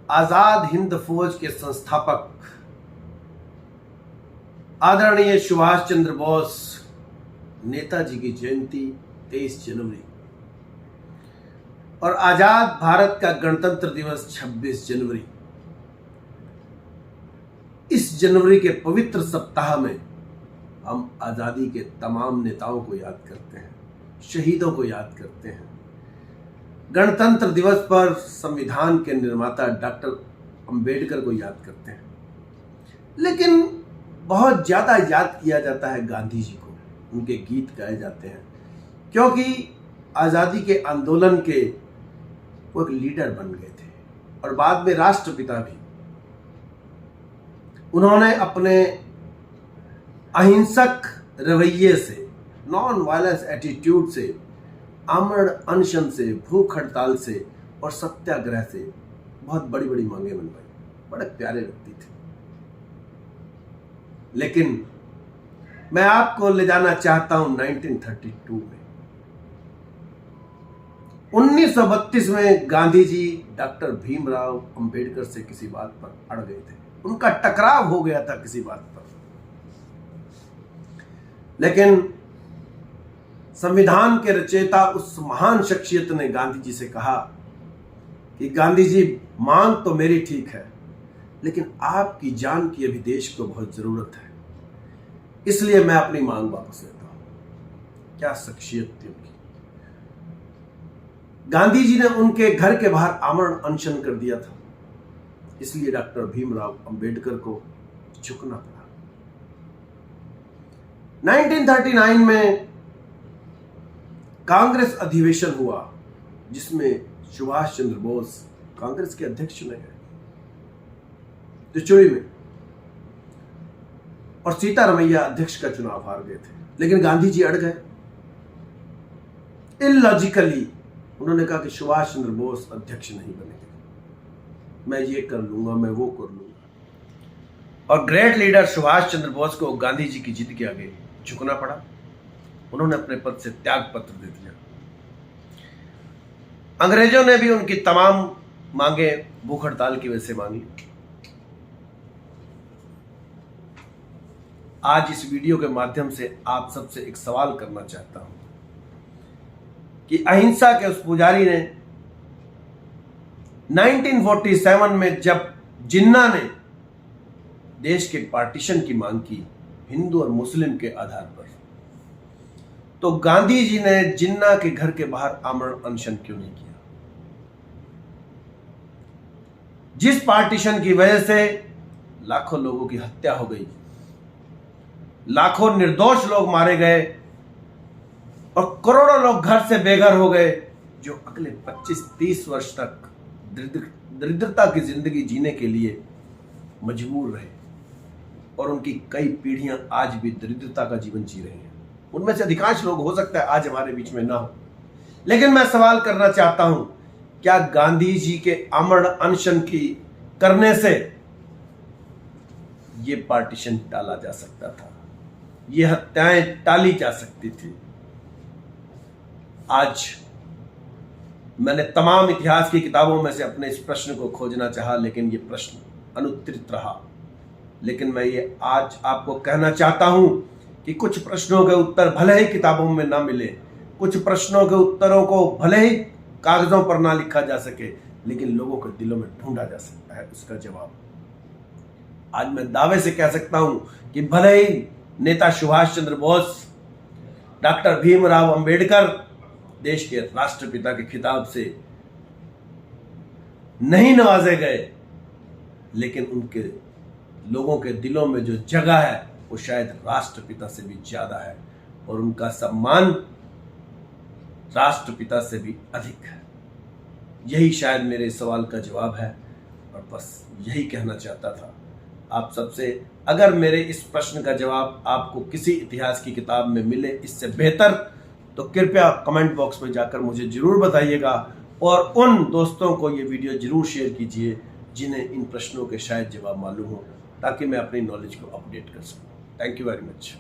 आजाद हिंद फौज के संस्थापक आदरणीय सुभाष चंद्र बोस नेताजी की जयंती 23 जनवरी और आजाद भारत का गणतंत्र दिवस 26 जनवरी। इस जनवरी के पवित्र सप्ताह में हम आजादी के तमाम नेताओं को याद करते हैं, शहीदों को याद करते हैं। गणतंत्र दिवस पर संविधान के निर्माता डॉक्टर अंबेडकर को याद करते हैं, लेकिन बहुत ज्यादा याद किया जाता है गांधी जी को। उनके गीत गाए जाते हैं क्योंकि आजादी के आंदोलन के वो एक लीडर बन गए थे और बाद में राष्ट्रपिता भी। उन्होंने अपने अहिंसक रवैये से, नॉन वायलेंस एटीट्यूड से, आमरण अनशन से, भूख हड़ताल से और सत्याग्रह से बहुत बड़ी बड़ी मांगे मनवाई। बड़े प्यारे व्यक्ति थे। लेकिन मैं आपको ले जाना चाहता हूं 1932 में। 1932 में गांधी जी डॉक्टर भीमराव अंबेडकर से किसी बात पर अड़ गए थे। उनका टकराव हो गया था किसी बात पर। लेकिन संविधान के रचयिता उस महान शख्सियत ने गांधी जी से कहा कि गांधी जी, मांग तो मेरी ठीक है, लेकिन आपकी जान की अभी देश को बहुत जरूरत है, इसलिए मैं अपनी मांग वापस लेता हूं। क्या शख्सियत थी उनकी। गांधी जी ने उनके घर के बाहर आमरण अनशन कर दिया था, इसलिए डॉक्टर भीमराव अंबेडकर को झुकना पड़ा। 1939 में कांग्रेस अधिवेशन हुआ जिसमें सुभाष चंद्र बोस कांग्रेस के अध्यक्ष चुने गए त्रिचुरी में, और सीतारमैया अध्यक्ष का चुनाव हार गए थे। लेकिन गांधी जी अड़ गए। इलॉजिकली उन्होंने कहा कि सुभाष चंद्र बोस अध्यक्ष नहीं बनेंगे, मैं ये कर लूंगा, मैं वो कर लूंगा। और ग्रेट लीडर सुभाष चंद्र बोस को गांधी जी की जिद के आगे झुकना पड़ा। उन्होंने अपने पद से त्याग पत्र दे दिया। अंग्रेजों ने भी उनकी तमाम मांगे भूख हड़ताल की वजह से मांगी। आज इस वीडियो के माध्यम से आप सबसे एक सवाल करना चाहता हूं कि अहिंसा के उस पुजारी ने 1947 में जब जिन्ना ने देश के पार्टीशन की मांग की हिंदू और मुस्लिम के आधार पर, तो गांधी जी ने जिन्ना के घर के बाहर आमरण अनशन क्यों नहीं किया? जिस पार्टीशन की वजह से लाखों लोगों की हत्या हो गई, लाखों निर्दोष लोग मारे गए और करोड़ों लोग घर से बेघर हो गए, जो अगले 25-30 वर्ष तक दरिद्रता की जिंदगी जीने के लिए मजबूर रहे और उनकी कई पीढ़ियां आज भी दरिद्रता का जीवन जी रही हैं। उनमें से अधिकांश लोग हो सकता है आज हमारे बीच में ना हो, लेकिन मैं सवाल करना चाहता हूं, क्या गांधी जी के आमरण अनशन की करने से यह पार्टीशन टाला जा सकता था? ये हत्याएं टाली जा सकती थी? आज मैंने तमाम इतिहास की किताबों में से अपने इस प्रश्न को खोजना चाहा, लेकिन यह प्रश्न अनुत्तरित रहा। लेकिन मैं ये आज आपको कहना चाहता हूं कि कुछ प्रश्नों के उत्तर भले ही किताबों में ना मिले, कुछ प्रश्नों के उत्तरों को भले ही कागजों पर ना लिखा जा सके, लेकिन लोगों के दिलों में ढूंढा जा सकता है उसका जवाब। आज मैं दावे से कह सकता हूं कि भले ही नेता सुभाष चंद्र बोस, डॉक्टर भीमराव अंबेडकर देश के राष्ट्रपिता के खिताब से नहीं नवाजे गए, लेकिन उनके लोगों के दिलों में जो जगह है वो शायद राष्ट्रपिता से भी ज्यादा है और उनका सम्मान राष्ट्रपिता से भी अधिक है। यही शायद मेरे सवाल का जवाब है और बस यही कहना चाहता था आप सबसे। अगर मेरे इस प्रश्न का जवाब आपको किसी इतिहास की किताब में मिले इससे बेहतर, तो कृपया कमेंट बॉक्स में जाकर मुझे जरूर बताइएगा और उन दोस्तों को ये वीडियो जरूर शेयर कीजिए जिन्हें इन प्रश्नों के शायद जवाब मालूम हो, ताकि मैं अपनी नॉलेज को अपडेट कर सकूं। Thank you very much.